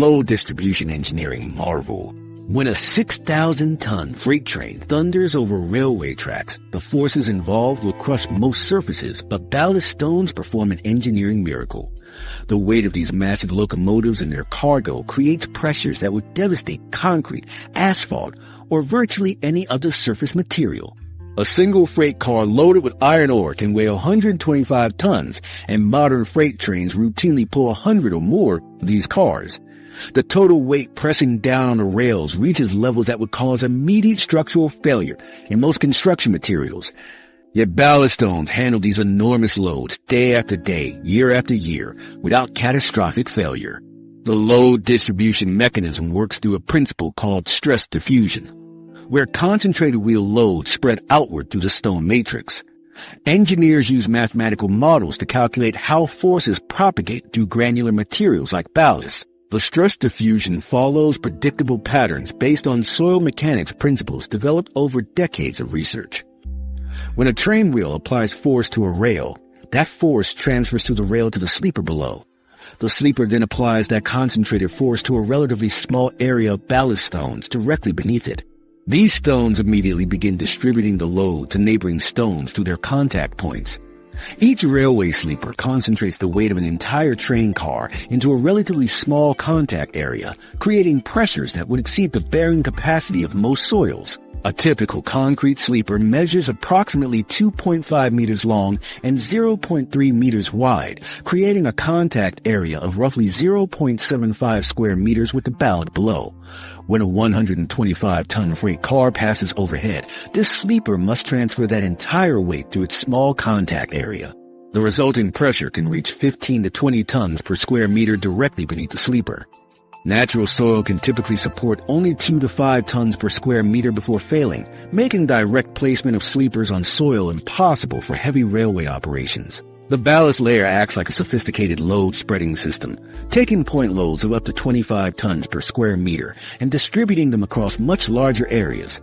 Load distribution engineering marvel. When a 6,000-ton freight train thunders over railway tracks, the forces involved will crush most surfaces, but ballast stones perform an engineering miracle. The weight of these massive locomotives and their cargo creates pressures that would devastate concrete, asphalt, or virtually any other surface material. A single freight car loaded with iron ore can weigh 125 tons, and modern freight trains routinely pull 100 or more of these cars. The total weight pressing down on the rails reaches levels that would cause immediate structural failure in most construction materials. Yet ballast stones handle these enormous loads day after day, year after year, without catastrophic failure. The load distribution mechanism works through a principle called stress diffusion, where concentrated wheel loads spread outward through the stone matrix. Engineers use mathematical models to calculate how forces propagate through granular materials like ballast. The stress diffusion follows predictable patterns based on soil mechanics principles developed over decades of research. When a train wheel applies force to a rail, that force transfers to the rail to the sleeper below. The sleeper then applies that concentrated force to a relatively small area of ballast stones directly beneath it. These stones immediately begin distributing the load to neighboring stones through their contact points. Each railway sleeper concentrates the weight of an entire train car into a relatively small contact area, creating pressures that would exceed the bearing capacity of most soils. A typical concrete sleeper measures approximately 2.5 meters long and 0.3 meters wide, creating a contact area of roughly 0.75 square meters with the ballast below. When a 125-ton freight car passes overhead, this sleeper must transfer that entire weight through its small contact area. The resulting pressure can reach 15 to 20 tons per square meter directly beneath the sleeper. Natural soil can typically support only 2 to 5 tons per square meter before failing, making direct placement of sleepers on soil impossible for heavy railway operations. The ballast layer acts like a sophisticated load spreading system, taking point loads of up to 25 tons per square meter and distributing them across much larger areas.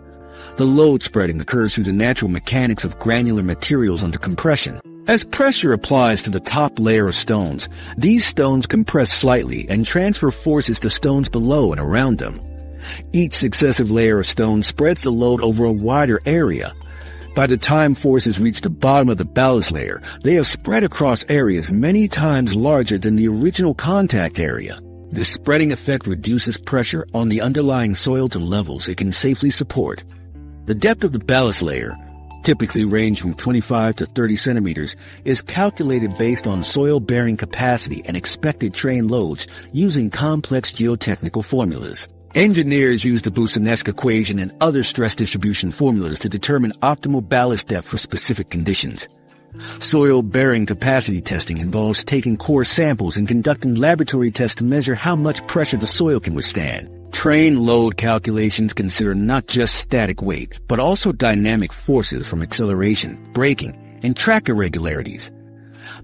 The load spreading occurs through the natural mechanics of granular materials under compression. As pressure applies to the top layer of stones, these stones compress slightly and transfer forces to stones below and around them. Each successive layer of stone spreads the load over a wider area. By the time forces reach the bottom of the ballast layer, they have spread across areas many times larger than the original contact area. This spreading effect reduces pressure on the underlying soil to levels it can safely support. The depth of the ballast layer, typically range from 25 to 30 centimeters, is calculated based on soil-bearing capacity and expected train loads using complex geotechnical formulas. Engineers use the Boussinesq equation and other stress distribution formulas to determine optimal ballast depth for specific conditions. Soil-bearing capacity testing involves taking core samples and conducting laboratory tests to measure how much pressure the soil can withstand. Train load calculations consider not just static weight, but also dynamic forces from acceleration, braking, and track irregularities.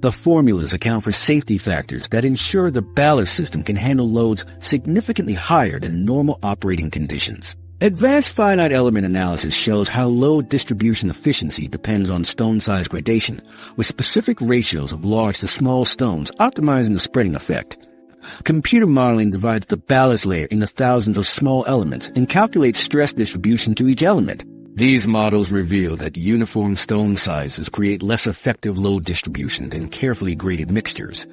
The formulas account for safety factors that ensure the ballast system can handle loads significantly higher than normal operating conditions. Advanced finite element analysis shows how load distribution efficiency depends on stone size gradation, with specific ratios of large to small stones optimizing the spreading effect. Computer modeling divides the ballast layer into thousands of small elements and calculates stress distribution to each element. These models reveal that uniform stone sizes create less effective load distribution than carefully graded mixtures.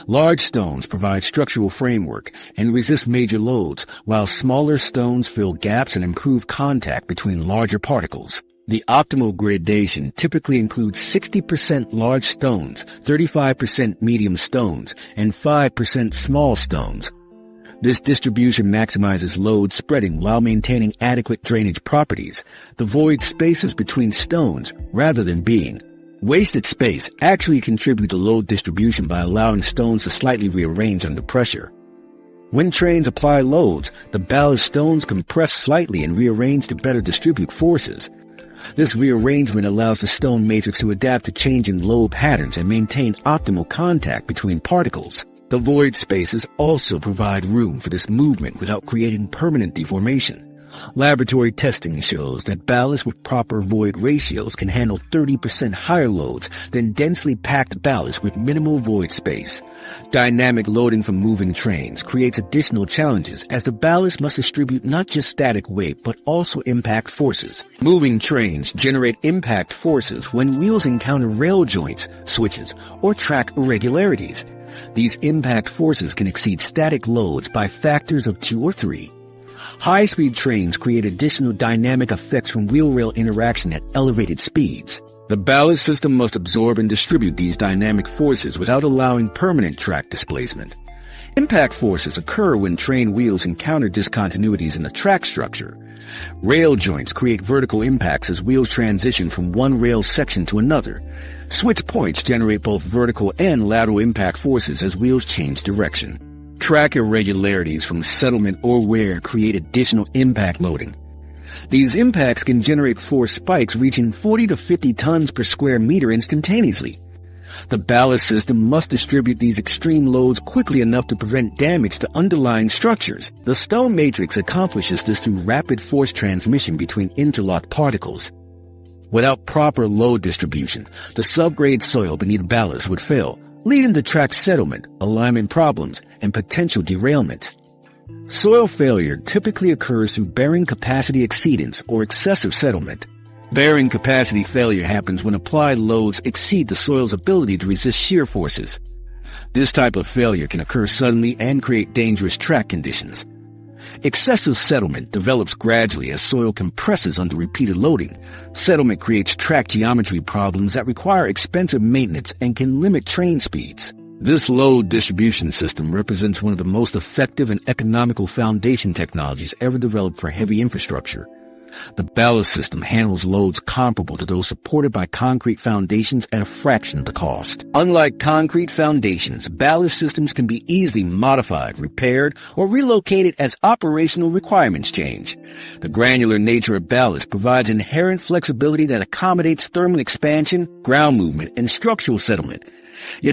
Large stones provide structural framework and resist major loads, while smaller stones fill gaps and improve contact between larger particles. The optimal gradation typically includes 60% large stones, 35% medium stones, and 5% small stones. This distribution maximizes load spreading while maintaining adequate drainage properties. The void spaces between stones rather than being. Wasted space actually contribute to load distribution by allowing stones to slightly rearrange under pressure. When trains apply loads, the ballast stones compress slightly and rearrange to better distribute forces. This rearrangement allows the stone matrix to adapt to changing load patterns and maintain optimal contact between particles. The void spaces also provide room for this movement without creating permanent deformation. Laboratory testing shows that ballast with proper void ratios can handle 30% higher loads than densely packed ballast with minimal void space. Dynamic loading from moving trains creates additional challenges as the ballast must distribute not just static weight but also impact forces. Moving trains generate impact forces when wheels encounter rail joints, switches, or track irregularities. These impact forces can exceed static loads by factors of 2 or 3. High-speed trains create additional dynamic effects from wheel-rail interaction at elevated speeds. The ballast system must absorb and distribute these dynamic forces without allowing permanent track displacement. Impact forces occur when train wheels encounter discontinuities in the track structure. Rail joints create vertical impacts as wheels transition from one rail section to another. Switch points generate both vertical and lateral impact forces as wheels change direction. Track irregularities from settlement or wear create additional impact loading. These impacts can generate force spikes reaching 40 to 50 tons per square meter instantaneously. The ballast system must distribute these extreme loads quickly enough to prevent damage to underlying structures. The stone matrix accomplishes this through rapid force transmission between interlocked particles. Without proper load distribution, the subgrade soil beneath ballast would fail, leading to track settlement, alignment problems, and potential derailment. Soil failure typically occurs through bearing capacity exceedance or excessive settlement. Bearing capacity failure happens when applied loads exceed the soil's ability to resist shear forces. This type of failure can occur suddenly and create dangerous track conditions. Excessive settlement develops gradually as soil compresses under repeated loading. Settlement creates track geometry problems that require expensive maintenance and can limit train speeds. This load distribution system represents one of the most effective and economical foundation technologies ever developed for heavy infrastructure. The ballast system handles loads comparable to those supported by concrete foundations at a fraction of the cost. Unlike concrete foundations, ballast systems can be easily modified, repaired, or relocated as operational requirements change. The granular nature of ballast provides inherent flexibility that accommodates thermal expansion, ground movement, and structural settlement. Yet